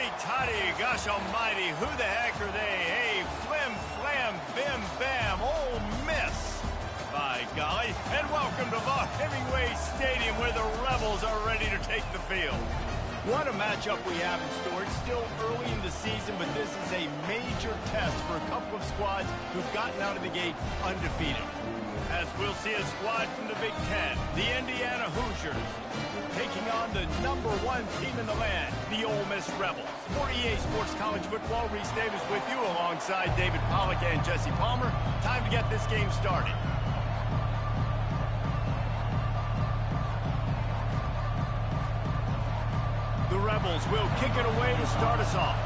Howdy-toddy, gosh almighty, who the heck are they? Hey, flim, flam, bim, bam, Ole Miss. By golly, and welcome to Vaught Hemingway Stadium where the Rebels are ready to take the field. What a matchup we have in store. It's still early in the season, but this is a major test for a couple of squads who've gotten out of the gate undefeated. As we'll see a squad from the Big Ten, the Indiana Hoosiers, taking on the #1 team in the land, the Ole Miss Rebels. For EA Sports College Football, Reese Davis with you alongside David Pollack and Jesse Palmer. Time to get this game started. The Rebels will kick it away to start us off.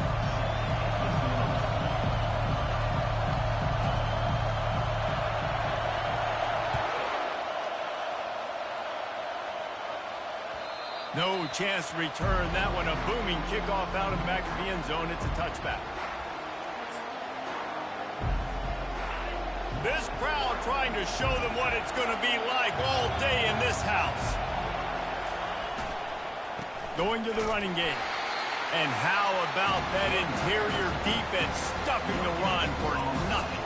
No chance to return that one. A booming kickoff out of the back of the end zone. It's a touchback. This crowd trying to show them what it's going to be like all day in this house. Going to the running game. And how about that interior defense stuffing the run for nothing?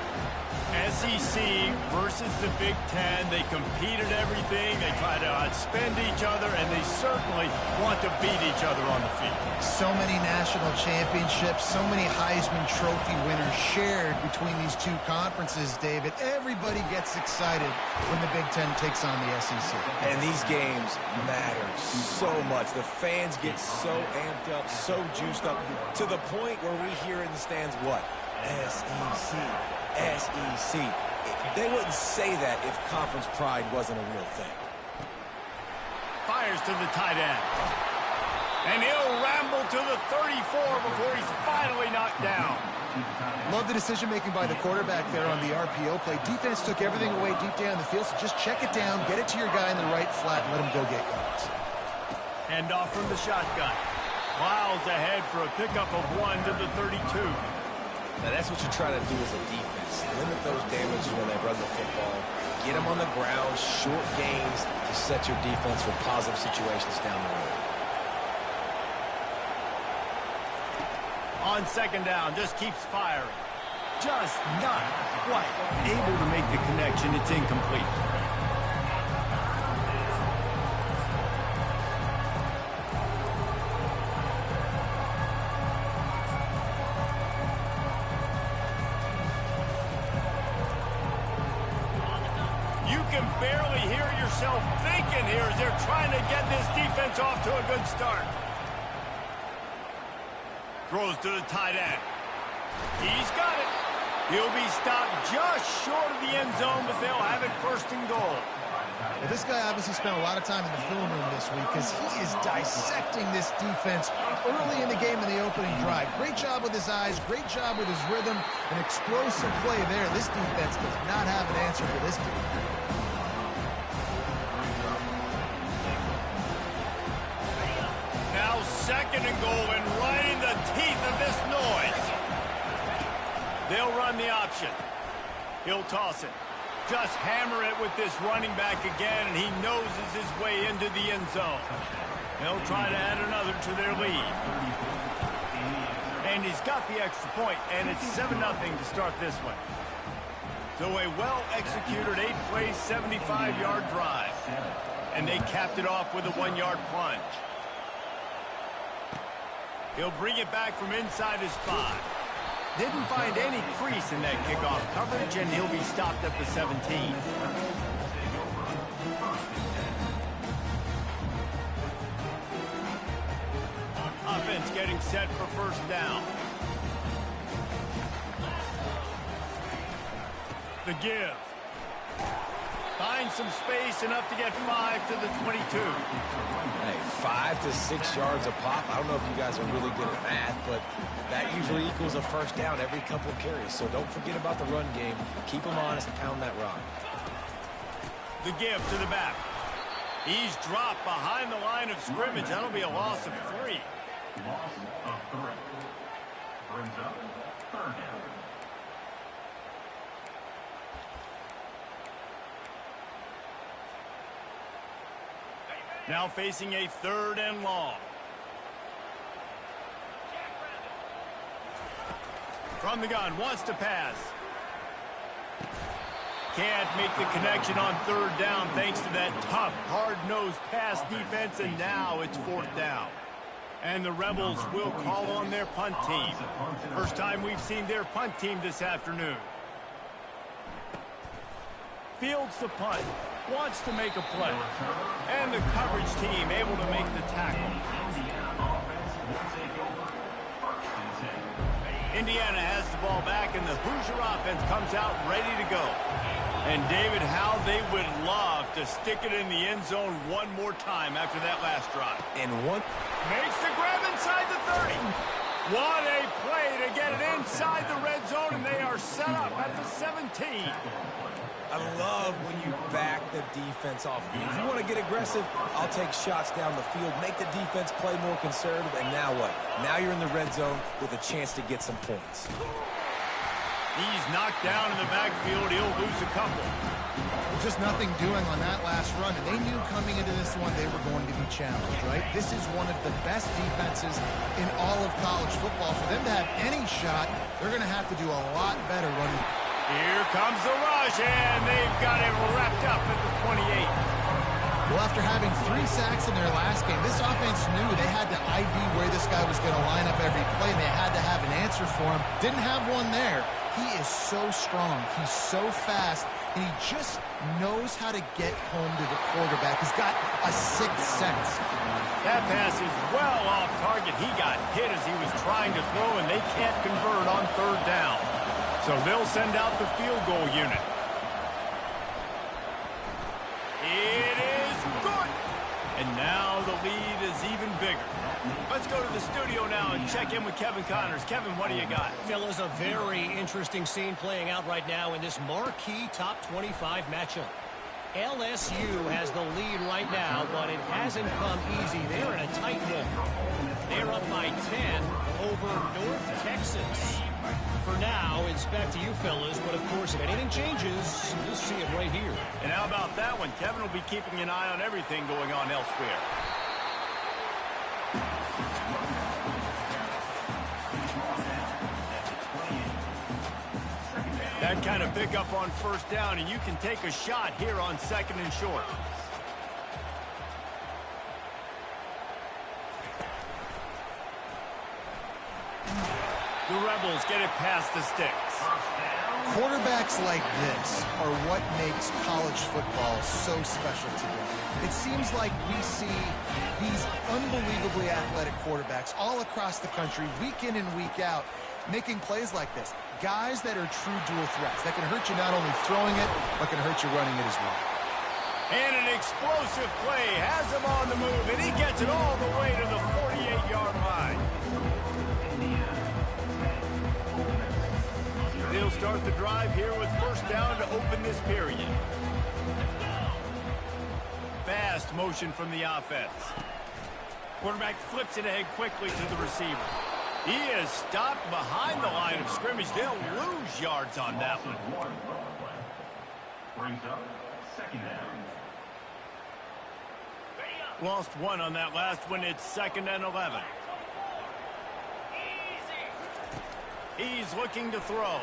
SEC versus the Big Ten. They compete at everything. They try to outspend each other, and they certainly want to beat each other on the field. So many national championships, so many Heisman Trophy winners shared between these two conferences, David. Everybody gets excited when the Big Ten takes on the SEC. And these games matter so much. The fans get so amped up, so juiced up, to the point where we hear in the stands what? SEC. SEC. They wouldn't say that if conference pride wasn't a real thing. Fires to the tight end. And he'll ramble to the 34 before he's finally knocked down. Love the decision-making by the quarterback there on the RPO play. Defense took everything away deep down the field, so just check it down, get it to your guy in the right flat, and let him go get yards. Hand off from the shotgun. Miles ahead for a pickup of 1 to the 32. Now, that's what you try to do as a defense. Limit those damages when they run the football. Get them on the ground, short gains to set your defense for positive situations down the road. On second down, just keeps firing. Just not quite able to make the connection. It's incomplete. Barely hear yourself thinking here as they're trying to get this defense off to a good start. Throws to the tight end. He's got it. He'll be stopped just short of the end zone, but they'll have it first and goal. Well, this guy obviously spent a lot of time in the film room this week because he is dissecting this defense early in the game in the opening drive. Great job with his eyes, great job with his rhythm, an explosive play there. This defense does not have an answer for this team. Second and goal, and right in the teeth of this noise. They'll run the option. He'll toss it. Just hammer it with this running back again, and he noses his way into the end zone. They'll try to add another to their lead. And he's got the extra point, and it's 7-0 to start this one. So a well-executed 8-play, 75-yard drive. And they capped it off with a 1-yard plunge. He'll bring it back from inside his 5. Didn't find any crease in that kickoff coverage, and he'll be stopped at the 17. Offense getting set for first down. The give. Finds some space, enough to get 5 to the 22. Hey, 5 to 6 yards a pop. I don't know if you guys are really good at math, but that usually equals a first down every couple of carries. So don't forget about the run game. Keep them honest and pound that rock. The give to the back. He's dropped behind the line of scrimmage. That'll be a loss of 3. Loss of 3. Brings up third down. Now facing a 3rd and long. From the gun, wants to pass. Can't make the connection on third down thanks to that tough, hard-nosed pass defense, and now it's fourth down. And the Rebels will call on their punt team. First time we've seen their punt team this afternoon. Fields the punt, wants to make a play. And the coverage team able to make the tackle. Indiana has the ball back, and the Hoosier offense comes out ready to go. And, David, how they would love to stick it in the end zone one more time after that last drive. And one makes the grab inside the 30. What a play to get it inside the red zone, and they are set up at the 17. I love when you back the defense off. If you want to get aggressive, I'll take shots down the field, make the defense play more conservative, and now what? Now you're in the red zone with a chance to get some points. He's knocked down in the backfield. He'll lose a couple. Just nothing doing on that last run, and they knew coming into this one they were going to be challenged, right? This is one of the best defenses in all of college football. For them to have any shot, they're going to have to do a lot better running. Here comes the rush, and they've got it wrapped up at the 28. Well, after having 3 sacks in their last game, this offense knew they had to ID where this guy was going to line up every play, and they had to have an answer for him. Didn't have one there. He is so strong. He's so fast, and he just knows how to get home to the quarterback. He's got a sixth sense. That pass is well off target. He got hit as he was trying to throw, and they can't convert on third down. So they'll send out the field goal unit. It is good. And now the lead is even bigger. Let's go to the studio now and check in with Kevin Connors. Kevin, what do you got? Fellas, a very interesting scene playing out right now in this marquee top 25 matchup. LSU has the lead right now, but it hasn't come easy. They're in a tight one. They're up by 10 over North Texas. For now, it's back to you fellas, but of course, if anything changes, you'll see it right here. And how about that one? Kevin will be keeping an eye on everything going on elsewhere. That kind of pickup on first down, and you can take a shot here on second and short. The Rebels get it past the sticks. Quarterbacks like this are what makes college football so special today. It seems like we see these unbelievably athletic quarterbacks all across the country, week in and week out, making plays like this. Guys that are true dual threats, that can hurt you not only throwing it, but can hurt you running it as well. And an explosive play has him on the move, and he gets it all the way to the 48-yard line. They'll start the drive here with first down to open this period. Fast motion from the offense. Quarterback flips it ahead quickly to the receiver. He is stopped behind the line of scrimmage. They'll lose yards on that one. Brings up second down. Lost one on that last one. It's 2nd and 11. He's looking to throw.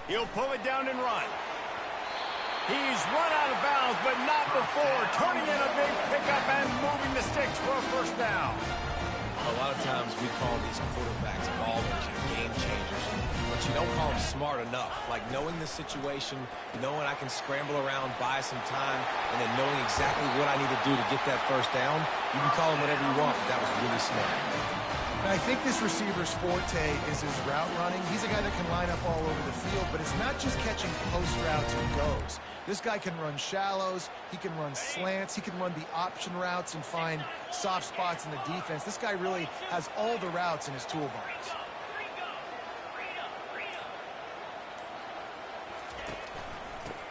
He'll pull it down and run. He's run out of bounds, but not before turning in a big pickup and moving the sticks for a first down. A lot of times we call these quarterbacks ballers and game changers, but you don't call them smart enough. Like knowing the situation, knowing I can scramble around, buy some time, and then knowing exactly what I need to do to get that first down. You can call him whatever you want, but that was really smart. And I think this receiver's forte is his route running. He's a guy that can line up all over the field, but it's not just catching post routes and goes. This guy can run shallows, he can run slants, he can run the option routes and find soft spots in the defense. This guy really has all the routes in his toolbox.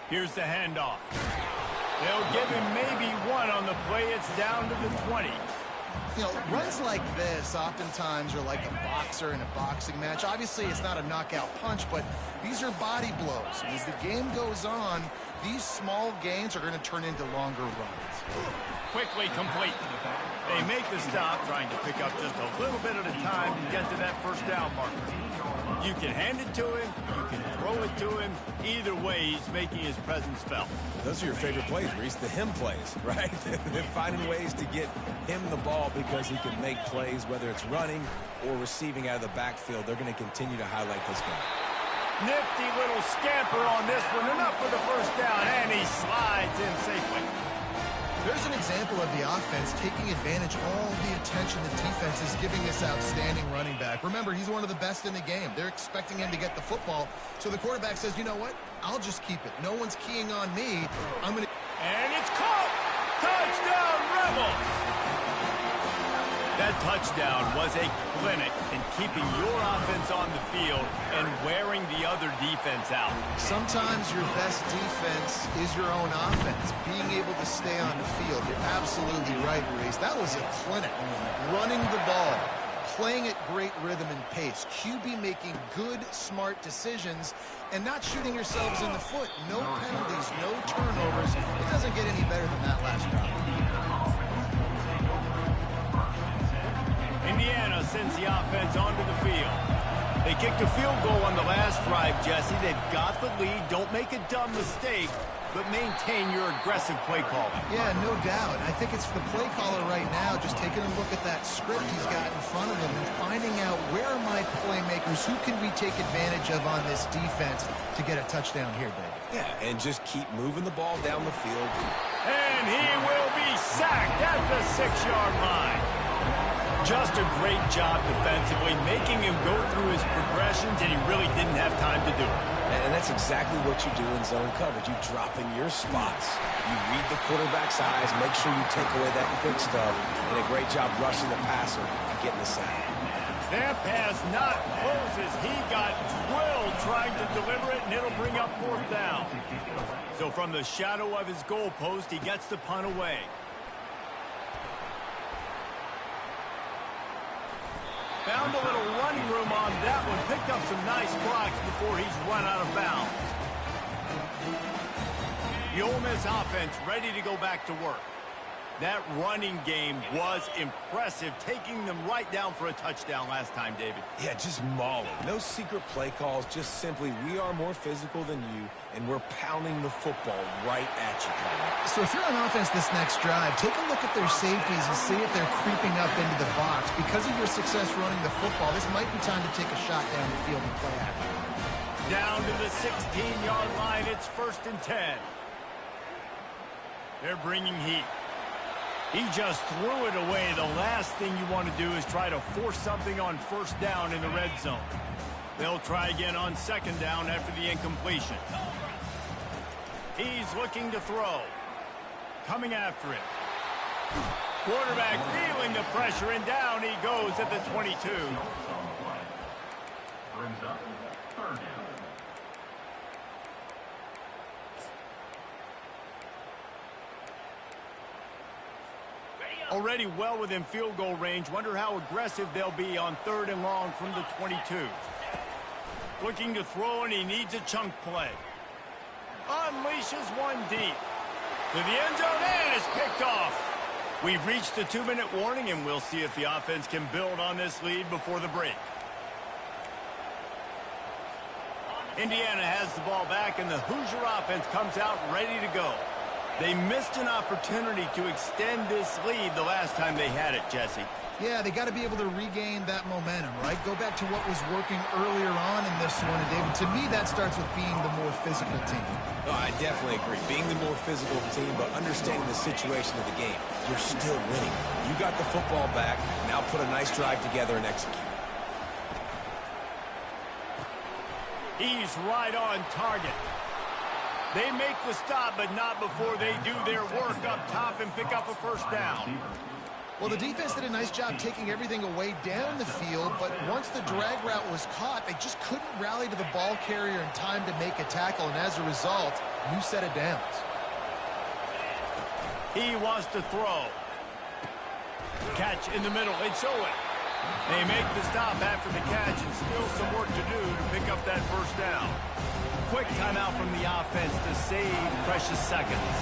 Here's the handoff. They'll give him maybe one on the play. It's down to the 20. You know, runs like this oftentimes are like a boxer in a boxing match. Obviously, it's not a knockout punch, but these are body blows. And as the game goes on, these small gains are going to turn into longer runs. quickly complete. They make the stop, trying to pick up just a little bit at a time to get to that first down marker. You can hand it to him, you can throw it to him. Either way, he's making his presence felt. Those are your favorite plays, Reese, the him plays, right? They're finding ways to get him the ball because he can make plays, whether it's running or receiving out of the backfield. They're going to continue to highlight this guy. Nifty little scamper on this one, enough for the first down, and he slides in safely. There's an example of the offense taking advantage of all the attention the defense is giving this outstanding running back. Remember, he's one of the best in the game. They're expecting him to get the football, so the quarterback says, you know what? I'll just keep it. No one's keying on me. I'm going to... And it's caught! Touchdown, Rebels! That touchdown was a clinic in keeping your offense on the field and wearing the other defense out. Sometimes your best defense is your own offense, being able to stay on the field. You're absolutely right, Reese. That was a clinic. Running the ball, playing at great rhythm and pace, QB making good, smart decisions, and not shooting yourselves in the foot. No penalties, no turnovers. It doesn't get any better than that last drive. Indiana sends the offense onto the field. They kicked a field goal on the last drive, Jesse. They've got the lead. Don't make a dumb mistake, but maintain your aggressive play calling. Yeah, no doubt. I think it's the play caller right now just taking a look at that script he's got in front of him and finding out where are my playmakers, who can we take advantage of on this defense to get a touchdown here, David. Yeah, and just keep moving the ball down the field. And he will be sacked at the 6-yard line. Just a great job defensively, making him go through his progressions, and he really didn't have time to do it. And that's exactly what you do in zone coverage. You drop in your spots. You read the quarterback's eyes, make sure you take away that quick stuff, and a great job rushing the passer and getting the sack. That pass not close as he got drilled trying to deliver it, and it'll bring up fourth down. So from the shadow of his goalpost, he gets the punt away. Found a little running room on that one. Picked up some nice blocks before he's run out of bounds. The Ole Miss offense ready to go back to work. That running game was impressive, taking them right down for a touchdown last time, David. Yeah, just mauling. No secret play calls, just simply we are more physical than you, and we're pounding the football right at you, Colin. So if you're on offense this next drive, take a look at their safeties and see if they're creeping up into the box. Because of your success running the football, this might be time to take a shot down the field and play action. Down to the 16-yard line, it's 1st and 10. They're bringing heat. He just threw it away. The last thing you want to do is try to force something on first down in the red zone. They'll try again on 2nd down after the incompletion. He's looking to throw. Coming after it. Quarterback feeling the pressure, and down he goes at the 22. Brings up 3rd down. Already well within field goal range. Wonder how aggressive they'll be on 3rd and long from the 22. Looking to throw, and he needs a chunk play. Unleashes one deep. To the end zone, and it's picked off. We've reached the 2-minute warning, and we'll see if the offense can build on this lead before the break. Indiana has the ball back, and the Hoosier offense comes out ready to go. They missed an opportunity to extend this lead the last time they had it, Jesse. Yeah, they got to be able to regain that momentum, right? Go back to what was working earlier on in this one, and David, to me, that starts with being the more physical team. No, I definitely agree. Being the more physical team, but understanding the situation of the game. You're still winning. You got the football back. Now put a nice drive together and execute. He's right on target. They make the stop, but not before they do their work up top and pick up a first down. Well, the defense did a nice job taking everything away down the field, but once the drag route was caught, they just couldn't rally to the ball carrier in time to make a tackle, and as a result, new set of downs. He wants to throw. Catch in the middle. It's Owen. They make the stop after the catch, and still some work to do to pick up that first down. quick timeout from the offense to save precious seconds.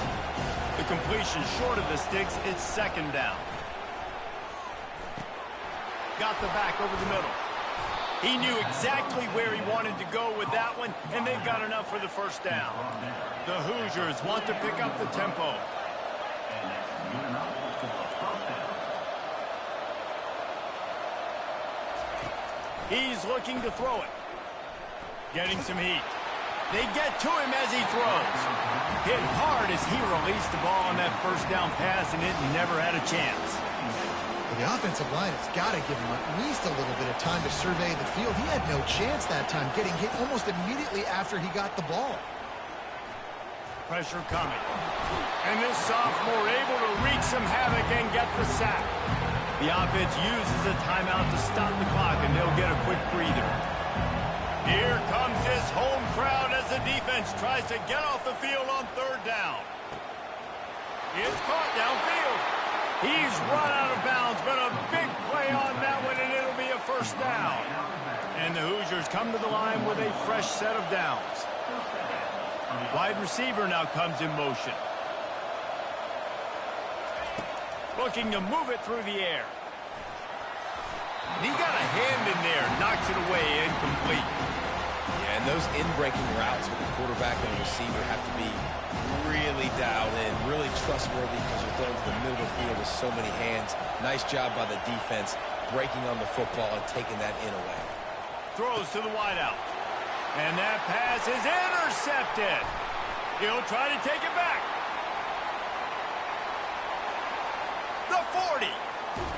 The completion short of the sticks. It's second down. Got the back over the middle. He knew exactly where he wanted to go with that one, and they've got enough for the first down. The Hoosiers want to pick up the tempo. He's looking to throw it. Getting some heat. They get to him as he throws. Hit hard as he released the ball on that first down pass, and it never had a chance. Well, the offensive line has got to give him at least a little bit of time to survey the field. He had no chance that time, getting hit almost immediately after he got the ball. Pressure coming. And this sophomore able to wreak some havoc and get the sack. The offense uses a timeout to stop the clock, and they'll get a quick breather. Here comes this home crowd as the defense tries to get off the field on third down. It's caught downfield. He's run out of bounds, but a big play on that one, and it'll be a first down. And the Hoosiers come to the line with a fresh set of downs. Wide receiver now comes in motion. Looking to move it through the air. He got a hand in there, knocks it away, incomplete. Yeah, and those in-breaking routes with the quarterback and the receiver have to be really dialed in, really trustworthy because you're throwing to the middle of the field with so many hands. Nice job by the defense breaking on the football and taking that in away. Throws to the wideout. And that pass is intercepted. He'll try to take it back. The 40.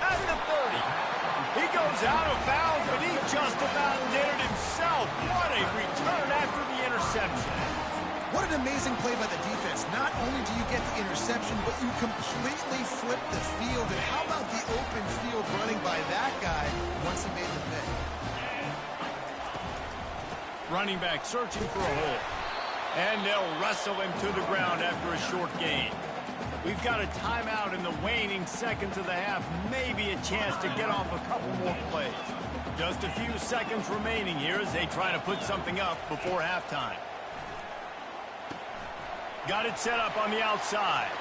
At the 30. He goes out of bounds, but he just about did it himself. What a return after the interception. What an amazing play by the defense. Not only do you get the interception, but you completely flip the field. And how about the open field running by that guy once he made the pick? Running back searching for a hole. And they'll wrestle him to the ground after a short gain. We've got a timeout in the waning seconds of the half. Maybe a chance to get off a couple more plays. Just a few seconds remaining here as they try to put something up before halftime. Got it set up on the outside.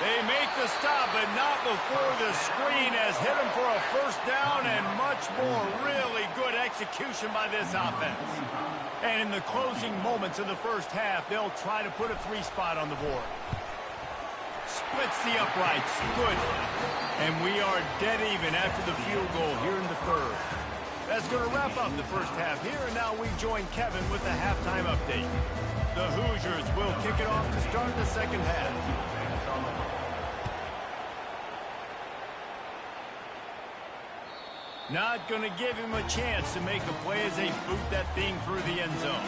They make the stop, but not before the screen has hit him for a first down and much more. Really good execution by this offense. And in the closing moments of the first half, they'll try to put a three-spot on the board. Splits the uprights. Good. And we are dead even after the field goal here in the third. That's going to wrap up the first half here, and now we join Kevin with the halftime update. The Hoosiers will kick it off to start the second half. Not going to give him a chance to make a play as they boot that thing through the end zone.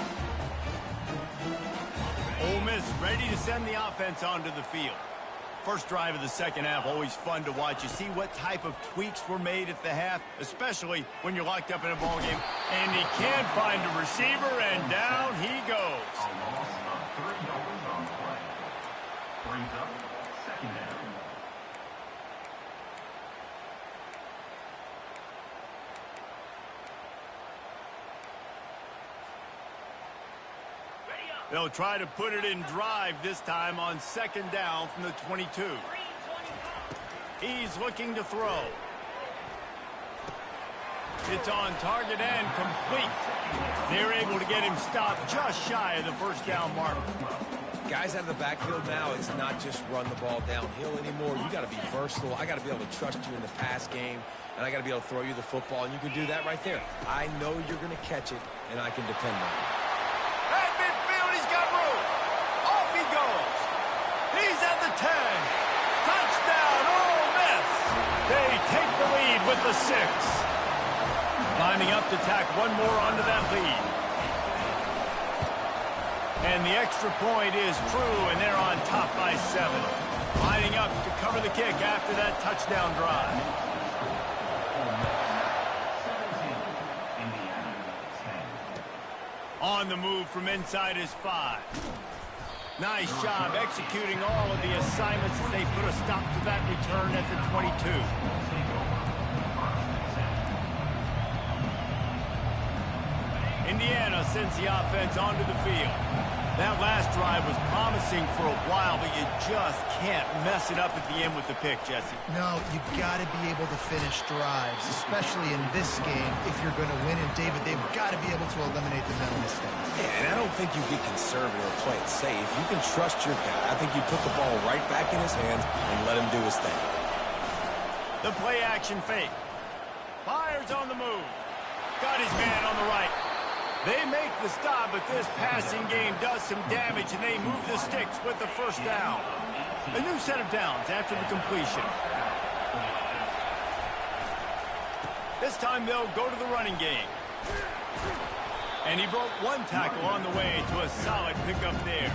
Ole Miss ready to send the offense onto the field. First drive of the second half, always fun to watch. You see what type of tweaks were made at the half, especially when you're locked up in a ball game. And he can't find a receiver, and down he goes. A loss of 3 yards on the play. Brings up second down. They'll try to put it in drive this time on second down from the 22. He's looking to throw. It's on target and complete. They're able to get him stopped just shy of the first down mark. Guys out of the backfield now, it's not just run the ball downhill anymore. You got to be versatile. I got to be able to trust you in the pass game, and I got to be able to throw you the football, and you can do that right there. I know you're going to catch it, and I can depend on it. He's at the 10. Touchdown, Ole Miss. They take the lead with the 6. Lining up to tack one more onto that lead. And the extra point is true, and they're on top by 7. Lining up to cover the kick after that touchdown drive. On the move from inside his 5. Nice job executing all of the assignments as they put a stop to that return at the 22. Indiana sends the offense onto the field. That last drive was promising for a while, but you just can't mess it up at the end with the pick, Jesse. No, you got to be able to finish drives, especially in this game if you're going to win. And, David, they've got to be able to eliminate the mental mistakes. Yeah, and I don't think you get conservative or play it safe. You can trust your guy. I think you put the ball right back in his hands and let him do his thing. The play action fake. Fires on the move. Got his man on the right. They make the stop, but this passing game does some damage, and they move the sticks with the first down. A new set of downs after the completion. This time they'll go to the running game. And he broke one tackle on the way to a solid pickup there.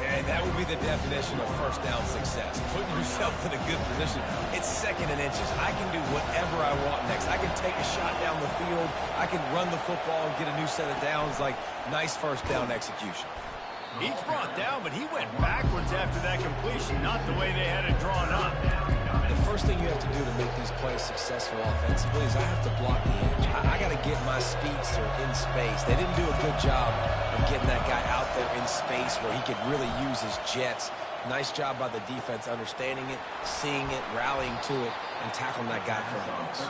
And that would be the definition of first down success. Putting yourself in a good position. It's second and inches. I can do whatever I want next. I can take a shot down the field. I can run the football and get a new set of downs. Like, nice first down execution. He's brought down, but he went backwards after that completion, not the way they had it drawn up. The first thing you have to do to make these plays successful offensively is I have to block the edge. I got to get my speedster in space. They didn't do a good job of getting that guy out there in space where he could really use his jets. Nice job by the defense understanding it, seeing it, rallying to it, and tackling that guy for a loss.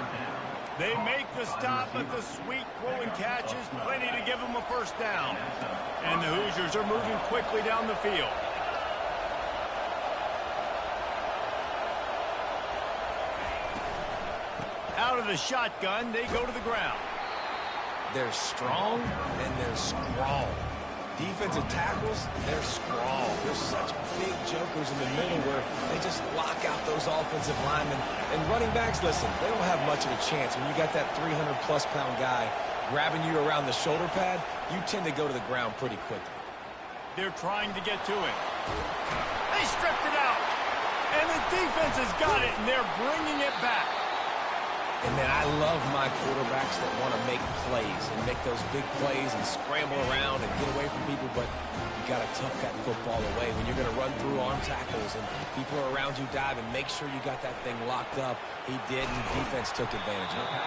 They make the stop, but the sweet rolling catch is plenty to give them a first down. And the Hoosiers are moving quickly down the field. Out of the shotgun, they go to the ground. They're strong, and they're strong. Defensive tackles, they're strong. They're such big jokers in the middle where they just lock out those offensive linemen. And running backs, listen, they don't have much of a chance. When you got that 300-plus pound guy grabbing you around the shoulder pad, you tend to go to the ground pretty quickly. They're trying to get to it. They stripped it out. And the defense has got it, and they're bringing it back. And, man, I love my quarterbacks that want to make plays and make those big plays and scramble around and get away from people, but you got to tuck that football away. When you're going to run through arm tackles and people are around you diving, make sure you got that thing locked up. He did, and defense took advantage of it.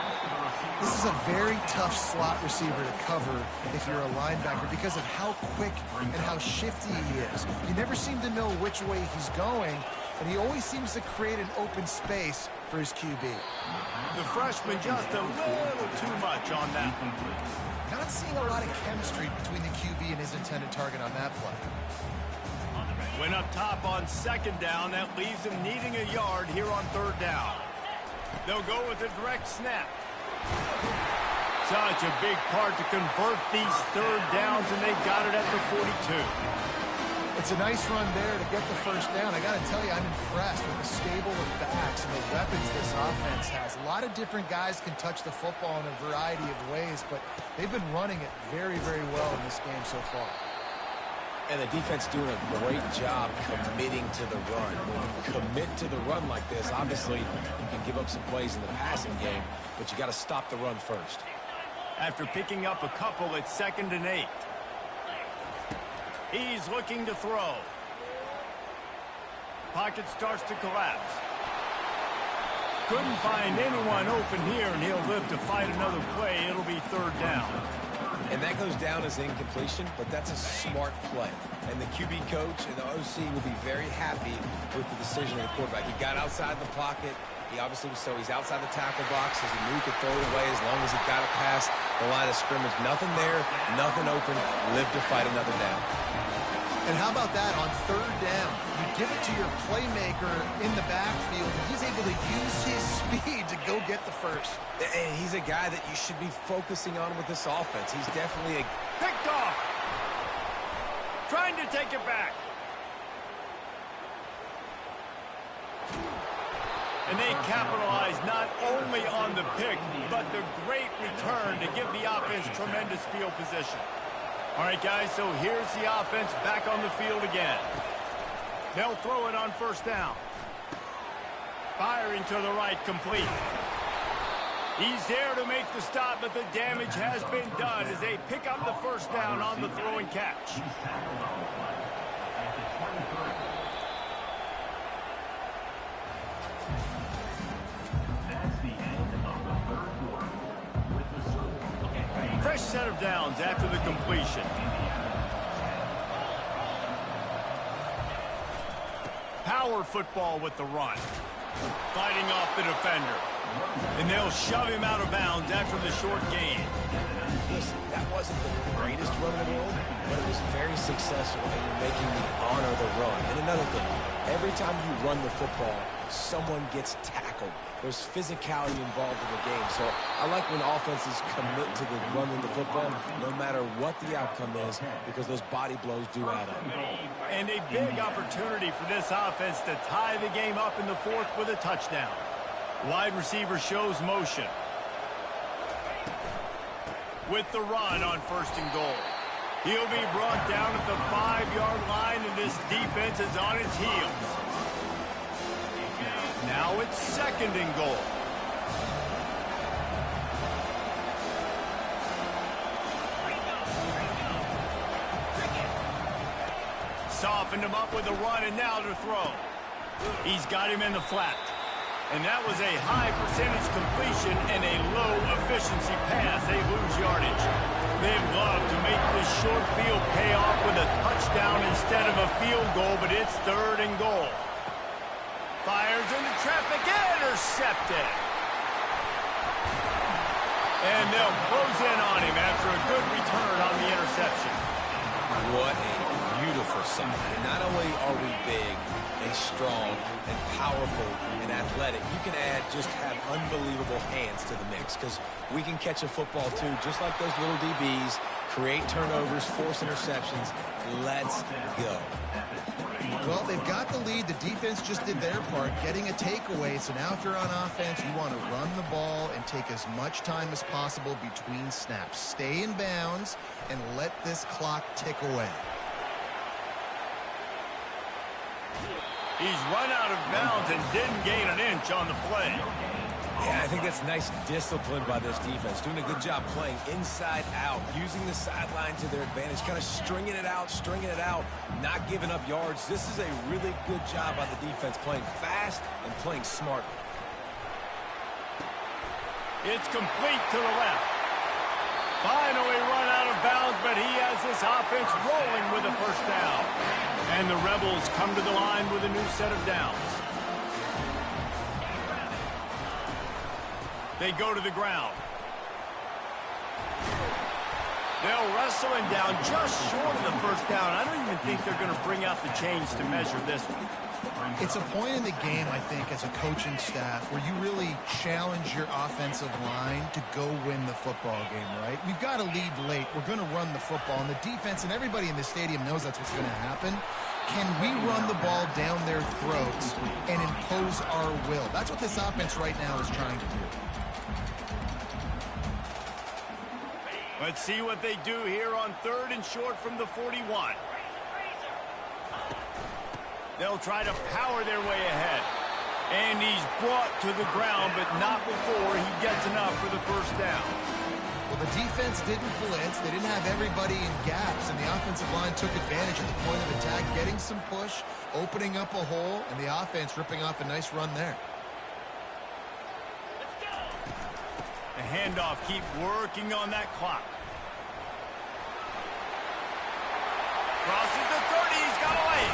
This is a very tough slot receiver to cover if you're a linebacker because of how quick and how shifty he is. You never seem to know which way he's going, and he always seems to create an open space for his QB. The freshman just a little too much on that. Not seeing a lot of chemistry between the QB and his intended target on that play. Went up top on second down. That leaves him needing a yard here on third down. They'll go with a direct snap. Such a big part to convert these third downs, and they got it at the 42. It's a nice run there to get the first down. I got to tell you, I'm impressed with the stable of backs and the weapons this offense has. A lot of different guys can touch the football in a variety of ways, but they've been running it very, very well in this game so far. And the defense doing a great job committing to the run. When you commit to the run like this, obviously you can give up some plays in the passing game, but you got to stop the run first. After picking up a couple, it's 2nd and 8. He's looking to throw. Pocket starts to collapse. Couldn't find anyone open here, and he'll live to fight another play. It'll be third down. And that goes down as incompletion, but that's a smart play. And the QB coach and the OC will be very happy with the decision of the quarterback. He got outside the pocket. He obviously was, so he's outside the tackle box as he knew he could throw it away as long as he got it past the line of scrimmage. Nothing there, nothing open. Live to fight another down. And how about that on third down? You give it to your playmaker in the backfield, and he's able to use his speed to go get the first. And he's a guy that you should be focusing on with this offense. He's definitely a... Picked off. Trying to take it back. And they capitalize not only on the pick, but the great return to give the offense tremendous field position. All right, guys, so here's the offense back on the field again. They'll throw it on first down. Firing to the right, complete. He's there to make the stop, but the damage has been done as they pick up the first down on the throw and catch. fresh set of downs after the completion. Power football with the run. Fighting off the defender. And they'll shove him out of bounds after the short gain. Listen, that wasn't the greatest run in the world, but it was very successful, and you're making me honor the run. And another thing, every time you run the football, someone gets tackled. There's physicality involved in the game. So I like when offenses commit to the running the football, no matter what the outcome is, because those body blows do add up. And a big opportunity for this offense to tie the game up in the fourth with a touchdown. Wide receiver shows motion. With the run on 1st and goal. He'll be brought down at the 5-yard line, and this defense is on its heels. Now it's 2nd and goal. Softened him up with a run, and now to throw. He's got him in the flat. And that was a high percentage completion and a low efficiency pass. They lose yardage. They'd love to make this short field pay off with a touchdown instead of a field goal, but it's 3rd and goal. Fires into traffic, intercepted. And they'll close in on him after a good return on the interception. What a beautiful sight. And not only are we big and strong and powerful and athletic, you can just have unbelievable hands to the mix, because we can catch a football too, just like those little DBs, create turnovers, force interceptions. Let's go. Well, they've got the lead. The defense just did their part, getting a takeaway. So now if you're on offense, you want to run the ball and take as much time as possible between snaps. Stay in bounds and let this clock tick away. He's run out of bounds and didn't gain an inch on the play. Yeah, I think that's nice discipline by this defense. Doing a good job playing inside out, using the sideline to their advantage, kind of stringing it out, not giving up yards. This is a really good job by the defense, playing fast and playing smartly. It's complete to the left. Finally run out of bounds, but he has this offense rolling with a 1st down. And the Rebels come to the line with a new set of downs. They go to the ground. They'll wrestle him down just short of the 1st down. I don't even think they're going to bring out the chains to measure this one. It's a point in the game, I think, as a coaching staff, where you really challenge your offensive line to go win the football game, right? We've got to lead late. We're going to run the football, and the defense and everybody in the stadium knows that's what's going to happen. Can we run the ball down their throats and impose our will? That's what this offense right now is trying to do. Let's see what they do here on 3rd and short from the 41. They'll try to power their way ahead. And he's brought to the ground, but not before he gets enough for the 1st down. Well, the defense didn't blitz. They didn't have everybody in gaps, and the offensive line took advantage at the point of attack, getting some push, opening up a hole, and the offense ripping off a nice run there. The handoff, keep working on that clock. Crosses the 30, he's got away.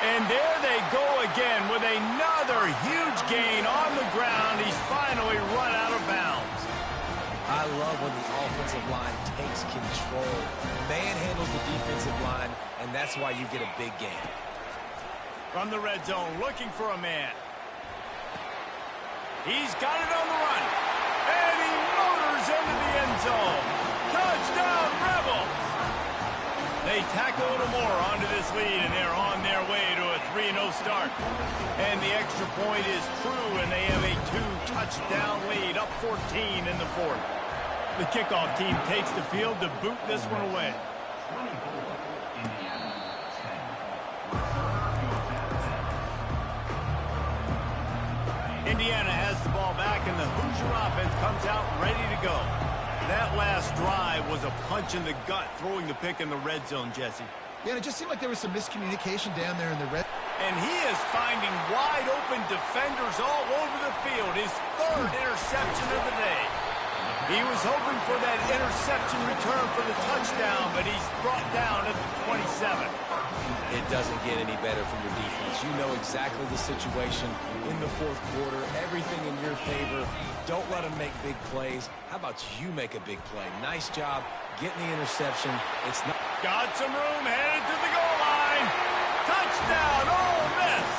And there they go again with another huge gain on the ground. He's finally run out of bounds. I love when the offensive line takes control, manhandles the defensive line, and that's why you get a big gain. From the red zone, looking for a man. He's got it on the run. And he motors into the end zone. Touchdown, Rebels! They tack a little more onto this lead, and they're on their way to a 3-0 start. And the extra point is true, and they have a 2-touchdown lead, up 14 in the 4th. The kickoff team takes the field to boot this one away. Indiana has the ball back, and the Hoosier offense comes out ready to go. That last drive was a punch in the gut, throwing the pick in the red zone, Jesse. Yeah, it just seemed like there was some miscommunication down there in the red. And he is finding wide-open defenders all over the field. His 3rd interception of the day. He was hoping for that interception return for the touchdown, but he's brought down at the 27. It doesn't get any better for your defense. You know exactly the situation in the fourth quarter. Everything in your favor. Don't let them make big plays. How about you make a big play? Nice job getting the interception. It's not. Got some room, headed to the goal line. Touchdown, Ole Miss.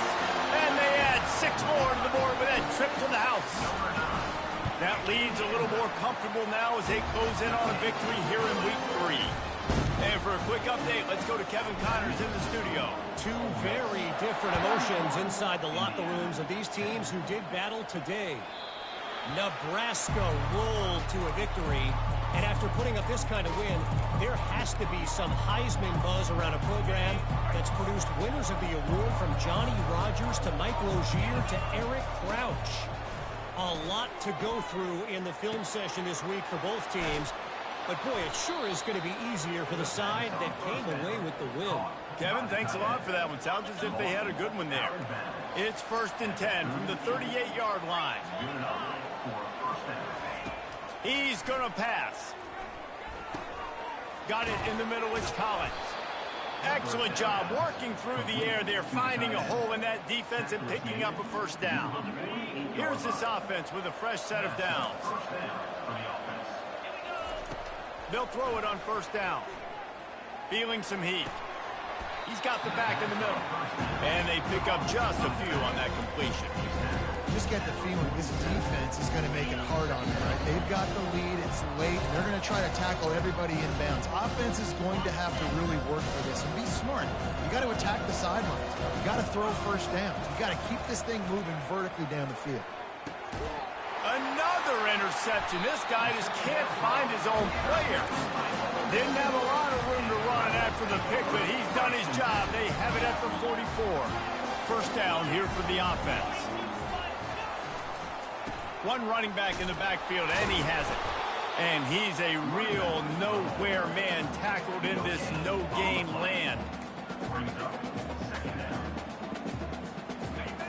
And they add 6 more to the board with that trip to the house. That lead's a little more comfortable now as they close in on a victory here in week 3. And for a quick update, let's go to Kevin Connors in the studio. Two very different emotions inside the locker rooms of these teams who did battle today. Nebraska rolled to a victory, and after putting up this kind of win, there has to be some Heisman buzz around a program that's produced winners of the award from Johnny Rodgers to Mike Rozier to Eric Crouch. A lot to go through in the film session this week for both teams. But, boy, it sure is going to be easier for the side that came away with the win. Kevin, thanks a lot for that one. Sounds as if they had a good one there. It's 1st and 10 from the 38-yard line. He's going to pass. Got it in the middle. It's Collins. Excellent job working through the air there, finding a hole in that defense and picking up a first down. Here's this offense with a fresh set of downs. They'll throw it on first down. Feeling some heat. He's got the back in the middle. And they pick up just a few on that completion. Just get the feeling this defense is going to make it hard on them, right? They've got the lead. It's late. They're going to try to tackle everybody inbounds. Offense is going to have to really work for this and be smart. You got to attack the sidelines. You got to throw first downs. You got to keep this thing moving vertically down the field. Another interception. This guy just can't find his own players. Didn't have a lot of room to run after the pick, but he's done his job. They have it at the 44. First down here for the offense. One running back in the backfield, and he has it. And he's a real nowhere man tackled in this no-gain land.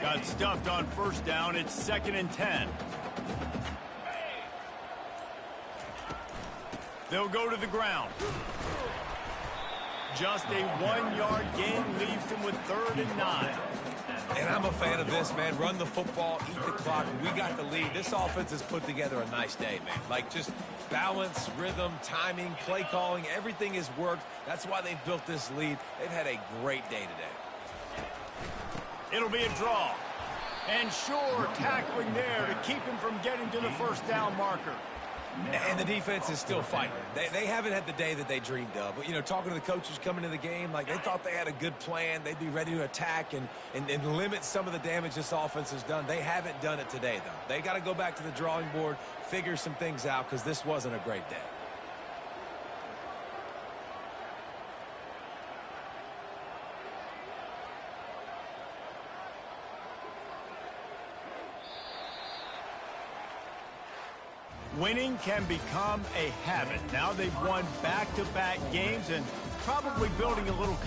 Got stuffed on first down. It's 2nd and 10. They'll go to the ground. Just a 1-yard gain leaves them with 3rd and 9. And I'm a fan of this, man. Run the football, eat the clock. We got the lead. This offense has put together a nice day, man. Like, just balance, rhythm, timing, play calling, everything has worked. That's why they've built this lead. They've had a great day today. It'll be a draw. And sure, tackling there to keep him from getting to the first down marker. And the defense is still fighting. They haven't had the day that they dreamed of. But, you know, talking to the coaches coming into the game, like, they thought they had a good plan. They'd be ready to attack and limit some of the damage this offense has done. They haven't done it today, though. They got to go back to the drawing board, figure some things out, because this wasn't a great day. Winning can become a habit. Now they've won back-to-back games and probably building a little confidence.